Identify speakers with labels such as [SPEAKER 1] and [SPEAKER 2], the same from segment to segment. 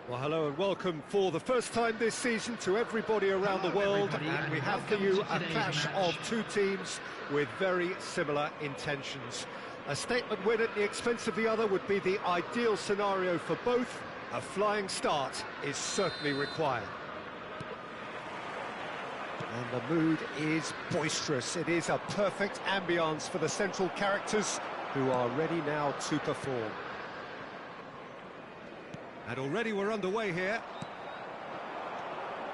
[SPEAKER 1] Well, hello and welcome for the first time this season to everybody around the world, and we have for you a clash of two teams with very similar intentions. A statement win at the expense of the other would be the ideal scenario for both. A flying start is certainly required. And the mood is boisterous. It is a perfect ambience for the central characters who are ready now to perform. And already we're underway here.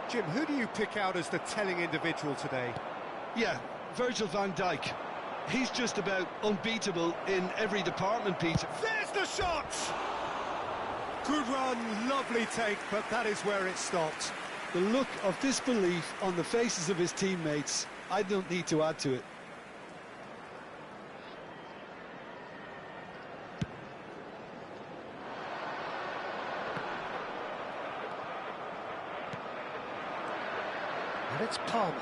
[SPEAKER 1] Jim, who do you pick out as the telling individual today?
[SPEAKER 2] Yeah, Virgil van Dijk. He's just about unbeatable in every department, Peter.
[SPEAKER 1] There's the shot! Good run, lovely take, but that is where it stopped.
[SPEAKER 2] The look of disbelief on the faces of his teammates, I don't need to add to it.
[SPEAKER 1] And it's Palmer.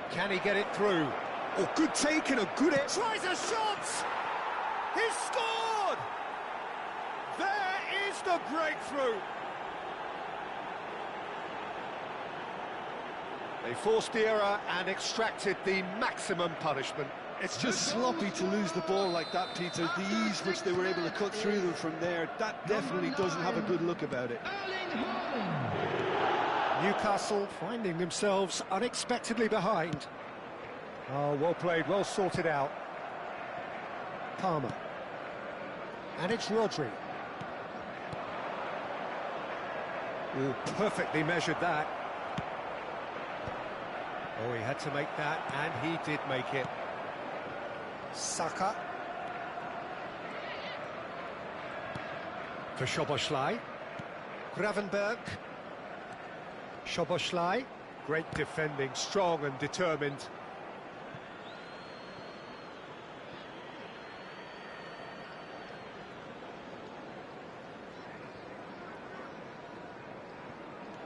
[SPEAKER 1] Can he get it through? Oh, good take and a good hit. Tries a shot! He's scored! There is the breakthrough! They forced the error and extracted the maximum punishment.
[SPEAKER 2] It's just sloppy to lose the ball like that, Peter. The ease which they were able to cut through them from there, that definitely doesn't have a good look about it.
[SPEAKER 1] Newcastle finding themselves unexpectedly behind. Oh, well played, well sorted out. Palmer. And it's Rodri. Oh, perfectly measured that. Oh, he had to make that, and he did make it. Saka. For Szoboszlai. Gravenberg. Szoboszlai. Great defending, strong and determined.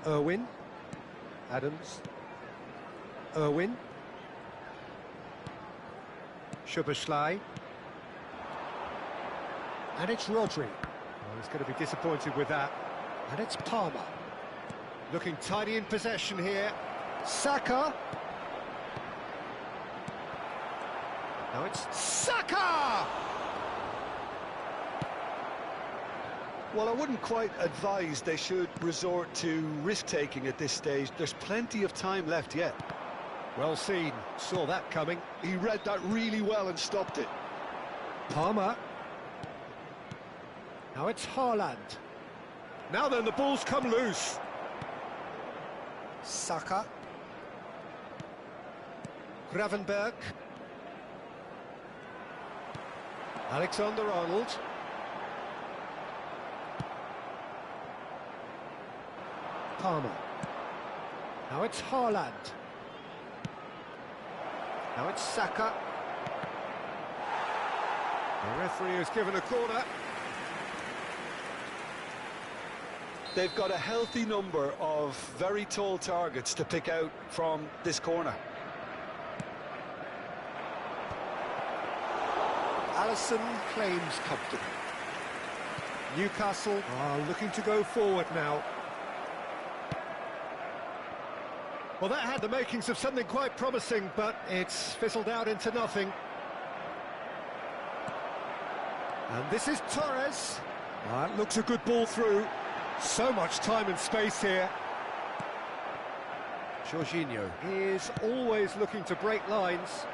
[SPEAKER 1] Irwin. Adams. Irwin. Szoboszlai. And it's Rodri. Oh, he's going to be disappointed with that. And it's Palmer. Looking tidy in possession here. Saka. Now it's Saka!
[SPEAKER 2] Well, I wouldn't quite advise they should resort to risk-taking at this stage. There's plenty of time left yet.
[SPEAKER 1] Well seen, saw that coming.
[SPEAKER 2] He read that really well and stopped it.
[SPEAKER 1] Palmer. Now it's Haaland. Now then, the ball's come loose. Saka. Gravenberg. Alexander-Arnold. Palmer. Now it's Haaland. Now it's Saka. The referee has given a corner.
[SPEAKER 2] They've got a healthy number of very tall targets to pick out from this corner.
[SPEAKER 1] Alisson claims comfortable. Newcastle are looking to go forward now. Well, that had the makings of something quite promising, but it's fizzled out into nothing. And this is Torres. That looks a good ball through. So much time and space here. Jorginho is always looking to break lines.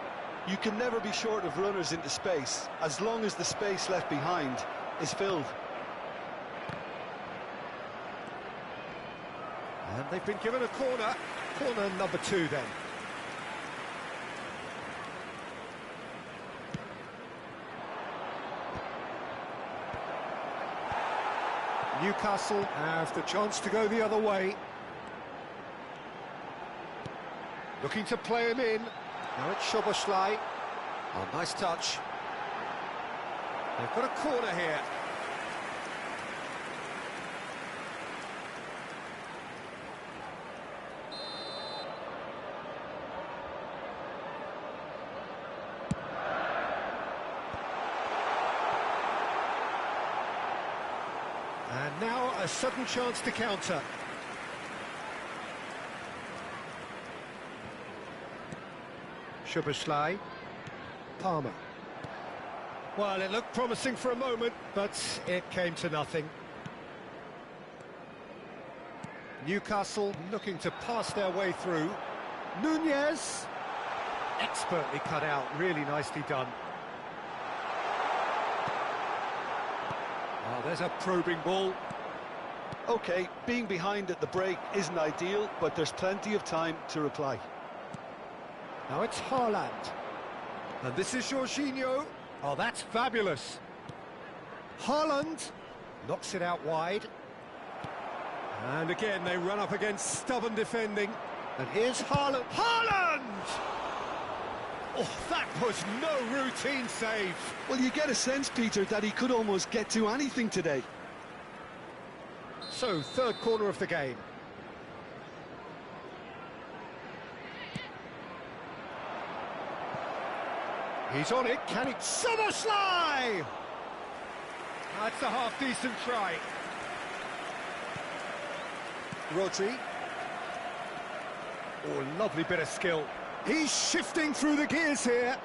[SPEAKER 2] You can never be short of runners into space, as long as the space left behind is filled.
[SPEAKER 1] And they've been given a corner. Corner number 2 then. Newcastle have the chance to go the other way. Looking to play him in. Now it's Szoboszlai. Oh, nice touch. They've got a corner here. And now a sudden chance to counter. Szoboszlai. Palmer. Well, it looked promising for a moment, but it came to nothing. Newcastle looking to pass their way through. Nunez. Expertly cut out, really nicely done. Oh, there's a probing ball.
[SPEAKER 2] OK, being behind at the break isn't ideal, but there's plenty of time to reply.
[SPEAKER 1] Now it's Haaland. And this is Jorginho. Oh, that's fabulous. Haaland knocks it out wide. And again, they run up against stubborn defending. And here's Haaland. Haaland! Oh, that was no routine save.
[SPEAKER 2] Well, you get a sense, Peter, that he could almost get to anything today.
[SPEAKER 1] So, third corner of the game. He's on it, can he? Szoboszlai! That's a half-decent try. Rodri. Oh, lovely bit of skill. He's shifting through the gears here.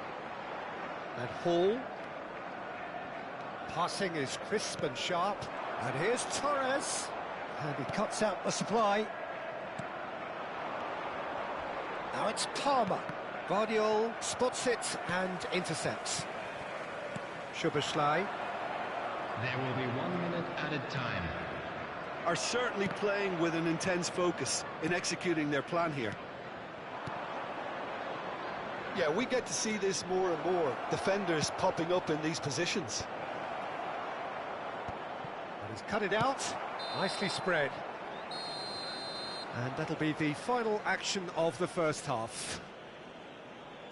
[SPEAKER 1] And Hall. Passing is crisp and sharp. And here's Torres. And he cuts out the supply. Now it's Palmer. Guardiola spots it and intercepts. Szoboszlai.
[SPEAKER 3] There will be 1 minute added time.
[SPEAKER 2] Are certainly playing with an intense focus in executing their plan here. Yeah, we get to see this more and more. Defenders popping up in these positions.
[SPEAKER 1] And he's cut it out. Nicely spread. And that'll be the final action of the first half.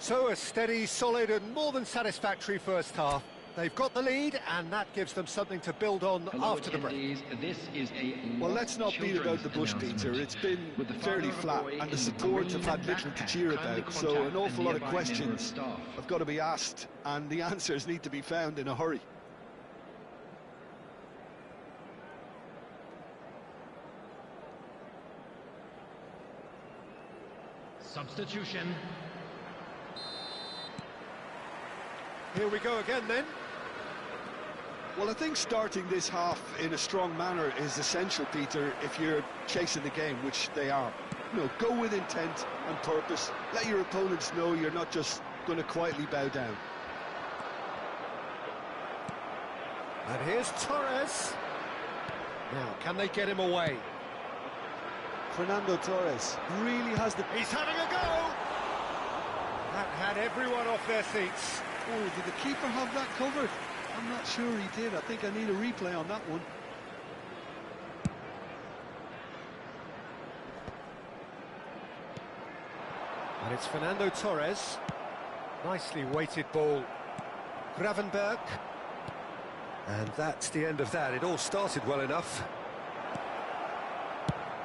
[SPEAKER 1] So a steady, solid and more than satisfactory first half. They've got the lead and that gives them something to build on after the break.
[SPEAKER 3] This is
[SPEAKER 2] well, let's not beat about the bush, Peter. It's been fairly flat and the support have had little to cheer about. So an awful lot of questions have got to be asked and the answers need to be found in a hurry.
[SPEAKER 3] Substitution.
[SPEAKER 1] Here we go again then.
[SPEAKER 2] Well, I think starting this half in a strong manner is essential, Peter, if you're chasing the game, which they are. You know, go with intent and purpose. Let your opponents know you're not just going to quietly bow down.
[SPEAKER 1] And here's Torres. Now, can they get him away?
[SPEAKER 2] Fernando Torres really has the...
[SPEAKER 1] He's having a go! That had everyone off their seats.
[SPEAKER 2] Oh, did the keeper have that covered? I'm not sure he did. I think I need a replay on that one.
[SPEAKER 1] And it's Fernando Torres. Nicely weighted ball. Gravenberg. And that's the end of that. It all started well enough.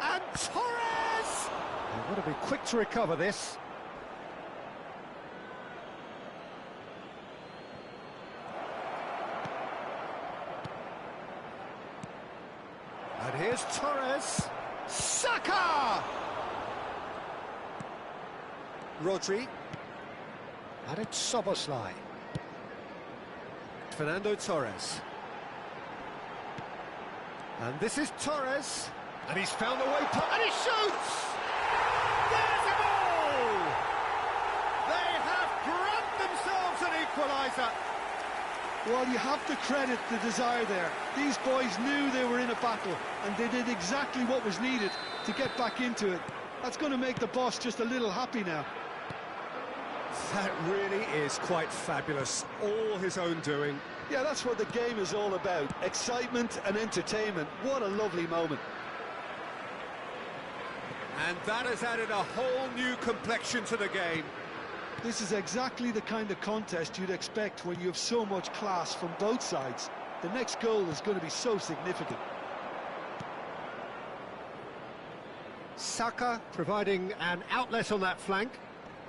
[SPEAKER 1] And Torres! They've got to be quick to recover this. And here's Torres. Saka! Rodri. And it's Szoboszlai. Fernando Torres. And this is Torres. And he's found a way, and he shoots! There's a goal! They have grabbed themselves an equaliser.
[SPEAKER 2] Well, you have to credit the desire there. These boys knew they were in a battle, and they did exactly what was needed to get back into it. That's going to make the boss just a little happy now.
[SPEAKER 1] That really is quite fabulous. All his own doing.
[SPEAKER 2] Yeah, that's what the game is all about. Excitement and entertainment. What a lovely moment.
[SPEAKER 1] And that has added a whole new complexion to the game.
[SPEAKER 2] This is exactly the kind of contest you'd expect when you have so much class from both sides. The next goal is going to be so significant.
[SPEAKER 1] Saka providing an outlet on that flank.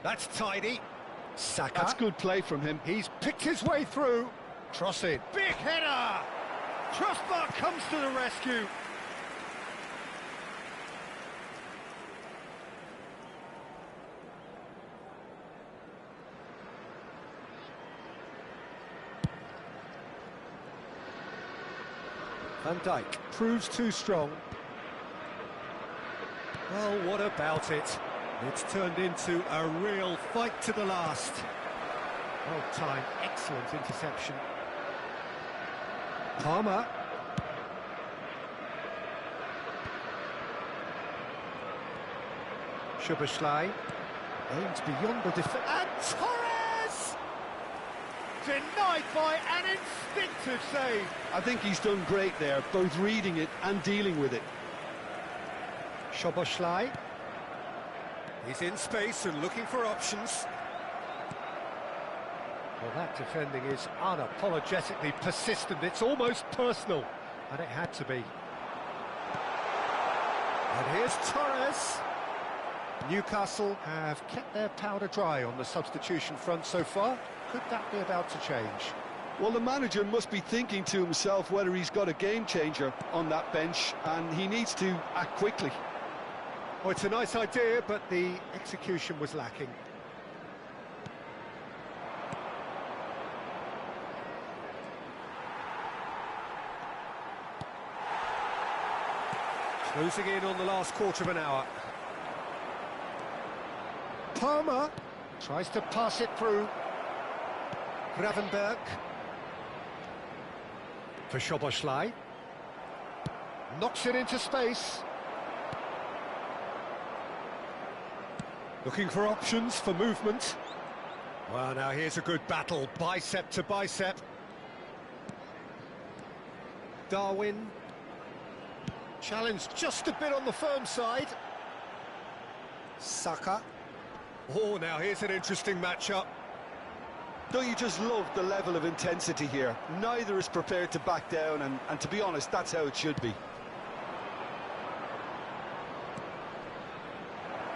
[SPEAKER 1] That's tidy. Saka.
[SPEAKER 2] That's good play from him.
[SPEAKER 1] He's picked his way through. Cross it. Big header! Crossbar comes to the rescue. Van Dijk proves too strong. Well, what about it? It's turned into a real fight to the last. Well timed, excellent interception. Palmer. Szoboszlai aims beyond the defence. And Torres! Denied by an instinctive save.
[SPEAKER 2] I think he's done great there, both reading it and dealing with it.
[SPEAKER 1] Szoboszlai. He's in space and looking for options. Well, that defending is unapologetically persistent. It's almost personal, and it had to be. And here's Torres. Newcastle have kept their powder dry on the substitution front so far. Could that be about to change?
[SPEAKER 2] Well, the manager must be thinking to himself whether he's got a game changer on that bench, and he needs to act quickly.
[SPEAKER 1] Well, it's a nice idea, but the execution was lacking. Closing in on the last quarter of an hour. Palmer tries to pass it through. Gravenberg. For Szoboszlai. Knocks it into space. Looking for options for movement. Well, now here's a good battle, bicep to bicep. Darwin. Challenged just a bit on the firm side. Saka. Oh, now here's an interesting matchup.
[SPEAKER 2] Don't you just love the level of intensity here? Neither is prepared to back down, and to be honest, that's how it should be.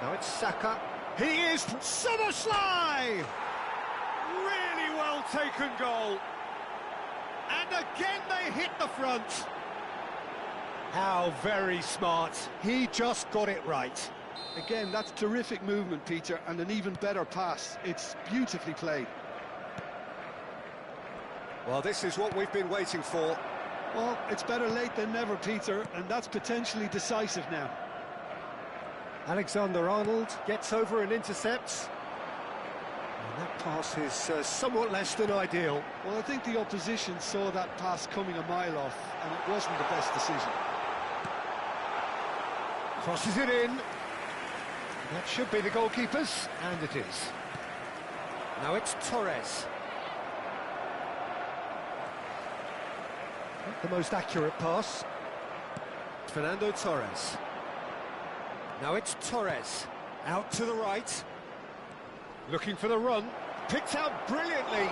[SPEAKER 1] Now it's Saka. He is Szoboszlai! Really well taken goal. And again they hit the front. How very smart. He just got it right.
[SPEAKER 2] Again, that's terrific movement, Peter, and an even better pass. It's beautifully played.
[SPEAKER 1] Well, this is what we've been waiting for.
[SPEAKER 2] Well, it's better late than never, Peter, and that's potentially decisive now.
[SPEAKER 1] Alexander-Arnold gets over and intercepts. And that pass is somewhat less than ideal.
[SPEAKER 2] Well, I think the opposition saw that pass coming a mile off, and it wasn't the best decision.
[SPEAKER 1] Crosses it in. That should be the goalkeeper's, and it is. Now it's Torres. Not the most accurate pass. Fernando Torres. Now it's Torres. Out to the right. Looking for the run. Picked out brilliantly.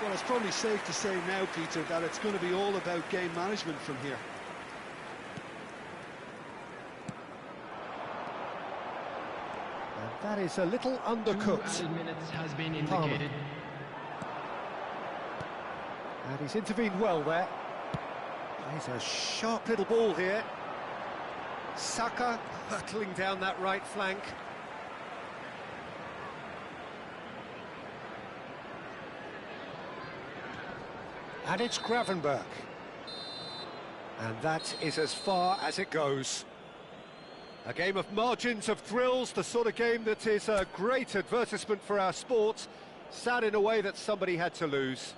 [SPEAKER 2] Well, it's probably safe to say now, Peter, that it's going to be all about game management from here.
[SPEAKER 1] And that is a little undercooked.
[SPEAKER 3] 2 minutes has been
[SPEAKER 1] Palmer.
[SPEAKER 3] indicated.
[SPEAKER 1] And he's intervened well there. He's a sharp little ball here. Saka hurtling down that right flank. And it's Gravenberg. And that is as far as it goes. A game of margins, of thrills, the sort of game that is a great advertisement for our sport. Sad in a way that somebody had to lose.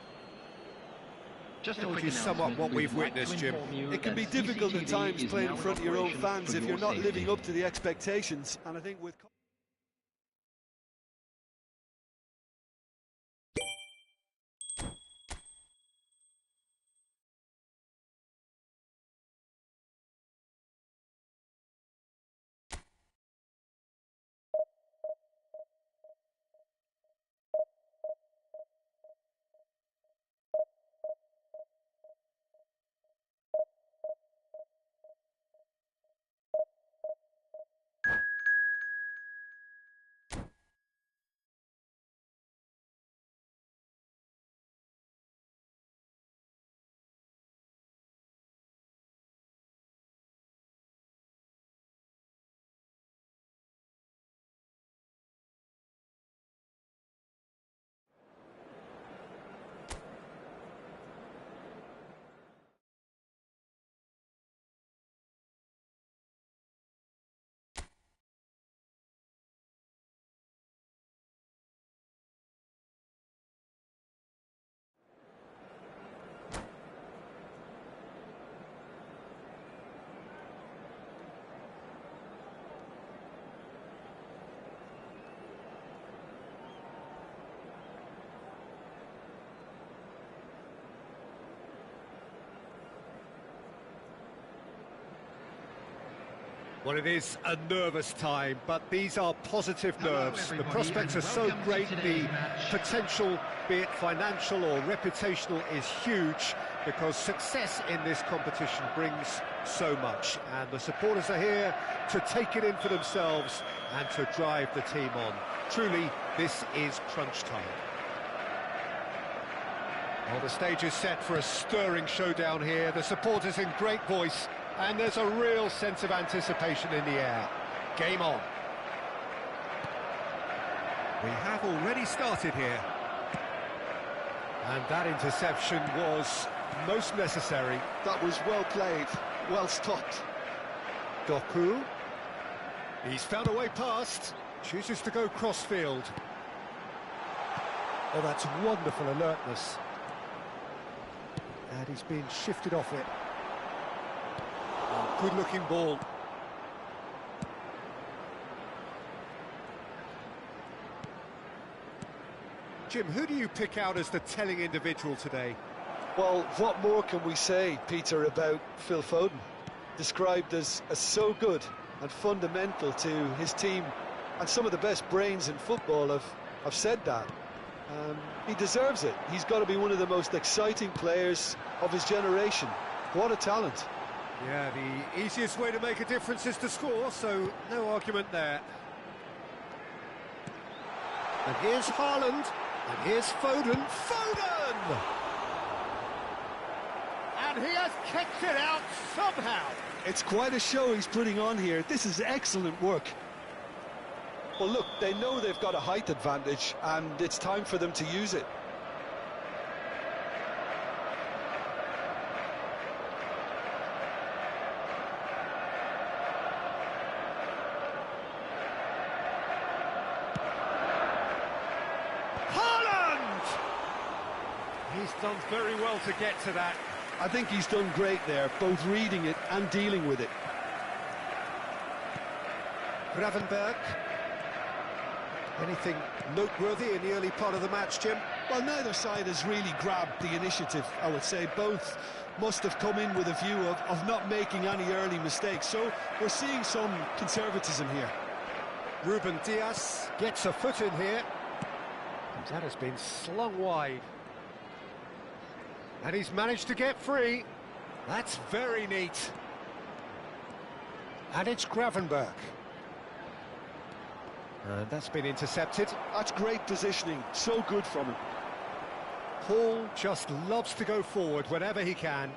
[SPEAKER 3] Just a
[SPEAKER 1] That
[SPEAKER 3] quick
[SPEAKER 1] is somewhat
[SPEAKER 3] announcement.
[SPEAKER 1] what we've
[SPEAKER 3] We'd like to
[SPEAKER 1] witnessed, Jim.
[SPEAKER 3] inform you
[SPEAKER 2] It can be
[SPEAKER 3] that
[SPEAKER 2] difficult at
[SPEAKER 3] CCTV
[SPEAKER 2] times
[SPEAKER 3] is
[SPEAKER 2] playing
[SPEAKER 3] now
[SPEAKER 2] in front of your own
[SPEAKER 3] operation
[SPEAKER 2] fans
[SPEAKER 3] for
[SPEAKER 2] if
[SPEAKER 3] your
[SPEAKER 2] you're not
[SPEAKER 3] safety.
[SPEAKER 2] living up to the expectations, and I think with...
[SPEAKER 1] Well, it is a nervous time, but these are positive nerves. The prospects are so great, the potential, be it financial or reputational, is huge because success in this competition brings so much. And the supporters are here to take it in for themselves and to drive the team on. Truly, this is crunch time. Well, the stage is set for a stirring showdown here. The supporters in great voice. And there's a real sense of anticipation in the air. Game on. We have already started here. And that interception was most necessary.
[SPEAKER 2] That was well played, well stopped.
[SPEAKER 1] Doku. He's found a way past. Chooses to go cross-field. Oh, that's wonderful alertness. And he's been shifted off it. Good-looking ball. Jim, who do you pick out as the telling individual today?
[SPEAKER 2] Well, what more can we say, Peter, about Phil Foden? Described as so good and fundamental to his team, and some of the best brains in football have said that. He deserves it. He's got to be one of the most exciting players of his generation. What a talent.
[SPEAKER 1] Yeah, the easiest way to make a difference is to score, so no argument there. And here's Haaland, and here's Foden. Foden! And he has kicked it out somehow.
[SPEAKER 2] It's quite a show he's putting on here. This is excellent work. Well, look, they know they've got a height advantage, and it's time for them to use it.
[SPEAKER 1] He's done very well to get to that.
[SPEAKER 2] I think he's done great there, both reading it and dealing with it.
[SPEAKER 1] Gravenberg. Anything noteworthy in the early part of the match, Jim?
[SPEAKER 2] Well, neither side has really grabbed the initiative, I would say. Both must have come in with a view of not making any early mistakes. So we're seeing some conservatism here.
[SPEAKER 1] Ruben Dias gets a foot in here. And that has been slung wide. And he's managed to get free. That's very neat. And it's Gravenberg. And that's been intercepted.
[SPEAKER 2] That's great positioning. So good from him.
[SPEAKER 1] Paul just loves to go forward whenever he can.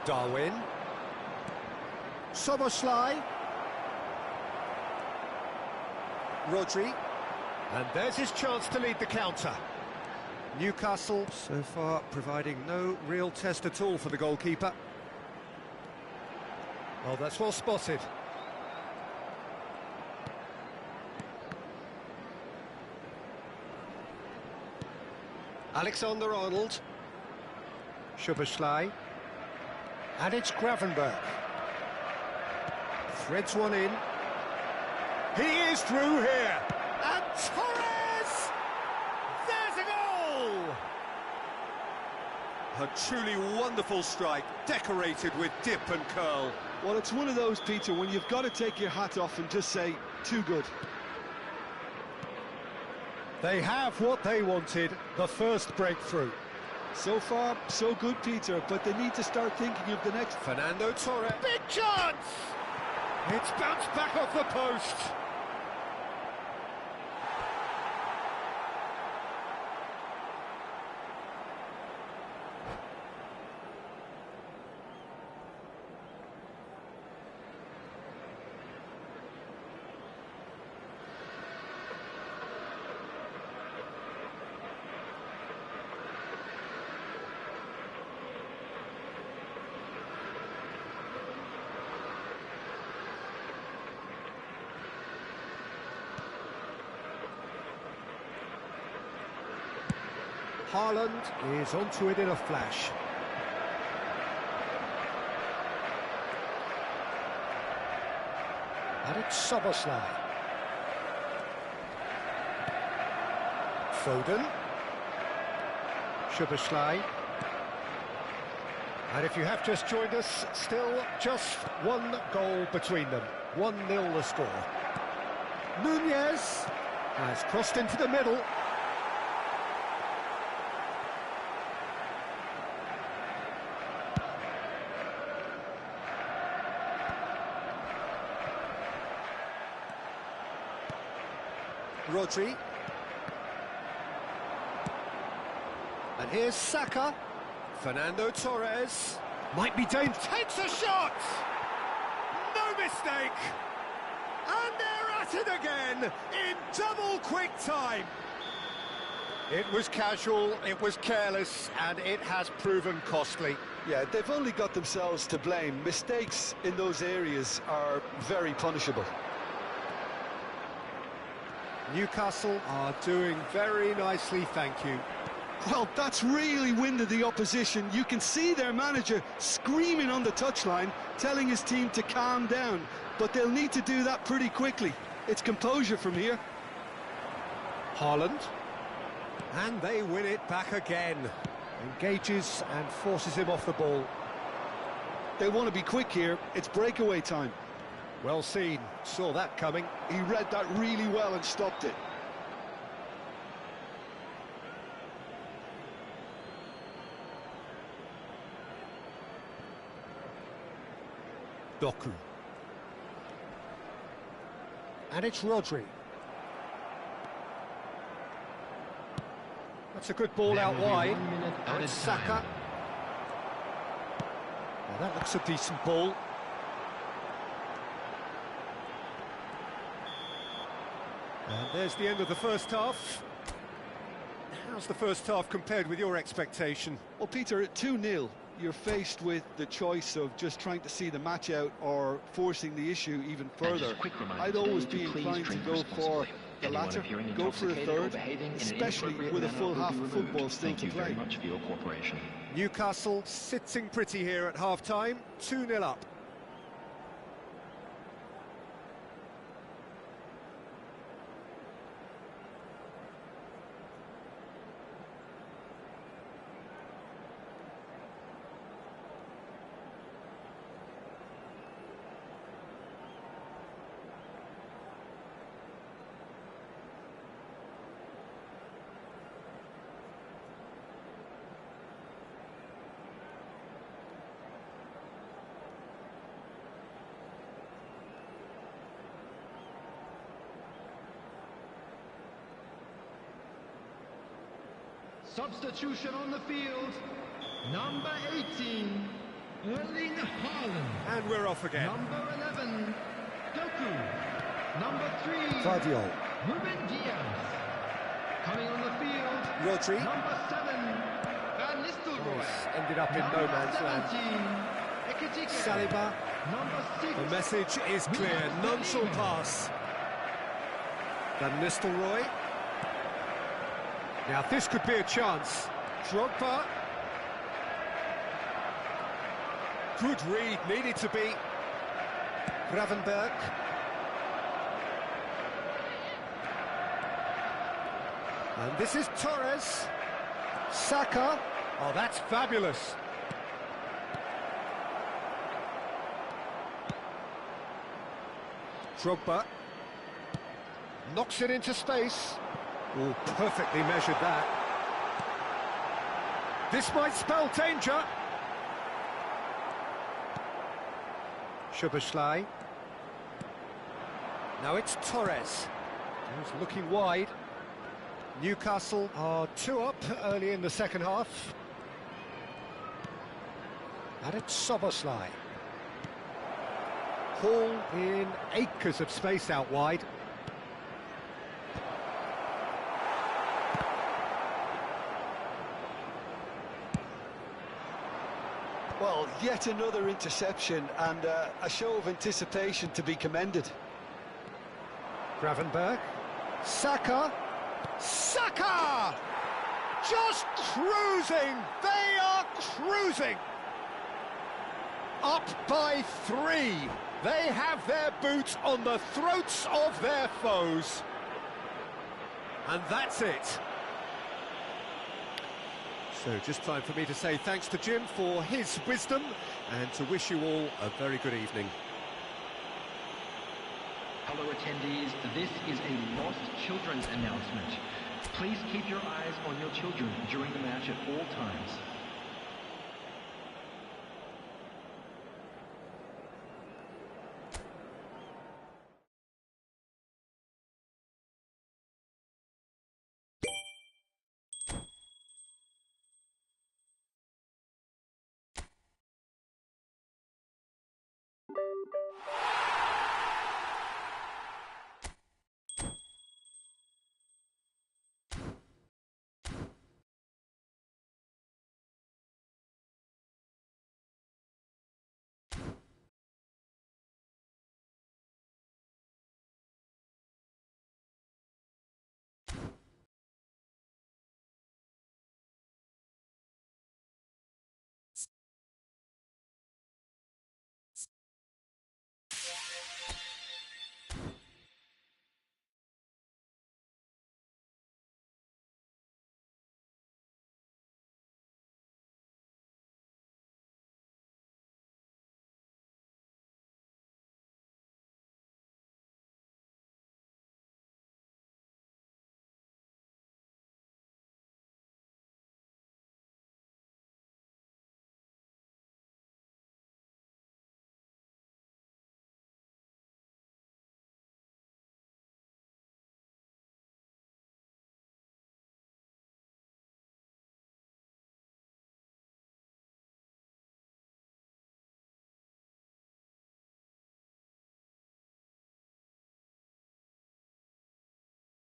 [SPEAKER 1] Darwin. Soboslai. Rodri. And there's his chance to lead the counter. Newcastle so far providing no real test at all for the goalkeeper. Oh, that's well spotted. Alexander-Arnold. Szoboszlai. And it's Gravenberg. Threads one in. He is through here. And Torres! There's a goal! A truly wonderful strike, decorated with dip and curl.
[SPEAKER 2] Well, it's one of those, Peter, when you've got to take your hat off and just say, too good.
[SPEAKER 1] They have what they wanted, the first breakthrough.
[SPEAKER 2] So far, so good, Peter, but they need to start thinking of the next.
[SPEAKER 1] Fernando Torres. Big chance! It's bounced back off the post. Haaland is onto it in a flash. And it's Szoboszlai. Foden. Szoboszlai. And if you have just joined us, still just one goal between them. 1-0 the score. Nunez has crossed into the middle. Rodri. And here's Saka. Fernando Torres. Might be dangerous. Takes a shot! No mistake! And they're at it again in double quick time. It was casual, it was careless, and it has proven costly.
[SPEAKER 2] Yeah, they've only got themselves to blame. Mistakes in those areas are very punishable.
[SPEAKER 1] Newcastle are doing very nicely, thank you.
[SPEAKER 2] Well, that's really winded the opposition. You can see their manager screaming on the touchline, telling his team to calm down. But they'll need to do that pretty quickly. It's composure from here.
[SPEAKER 1] Haaland. And they win it back again. Engages and forces him off the ball.
[SPEAKER 2] They want to be quick here. It's breakaway time.
[SPEAKER 1] Well seen. Saw that coming.
[SPEAKER 2] He read that really well and stopped it.
[SPEAKER 1] Doku. And it's Rodri. That's a good ball out wide. Now it's Saka. Well, that looks a decent ball. And there's the end of the first half. How's the first half compared with your expectation?
[SPEAKER 2] Well, Peter, at 2-0, you're faced with the choice of just trying to see the match out or forcing the issue even further. I'd always be inclined to go for the latter, go for a third, especially with a full half of football still to play.
[SPEAKER 1] Newcastle sitting pretty here at half-time, 2-0 up.
[SPEAKER 3] Substitution on the field, number 18, Erling Haaland.
[SPEAKER 1] And we're off again.
[SPEAKER 3] Number 11, Doku. Number 3,
[SPEAKER 1] Vardiol.
[SPEAKER 3] Ruben Diaz. Coming on the field,
[SPEAKER 1] Rodri.
[SPEAKER 3] number 7, Van Nistelrooy.
[SPEAKER 1] Ended up in no man's land.
[SPEAKER 3] 17, Ekitike.
[SPEAKER 1] Saliba.
[SPEAKER 3] Number 6,
[SPEAKER 1] The message is clear. None shall pass. Van Nistelrooy. Now this could be a chance. Drogba. Good read, needed to be. Gravenberg. And this is Torres. Saka. Oh, that's fabulous. Drogba. Knocks it into space. Oh, perfectly measured that. This might spell danger. Szoboszlai. Now it's Torres. He's looking wide. Newcastle are 2 up early in the second half. And it's Szoboszlai. Hall in acres of space out wide.
[SPEAKER 2] Well, yet another interception and a show of anticipation to be commended.
[SPEAKER 1] Gravenberg. Saka. Saka! Just cruising! They are cruising! Up by 3. They have their boots on the throats of their foes. And that's it. So just time for me to say thanks to Jim for his wisdom and to wish you all a very good evening.
[SPEAKER 4] Hello attendees, this is a lost children's announcement. Please keep your eyes on your children during the match at all times.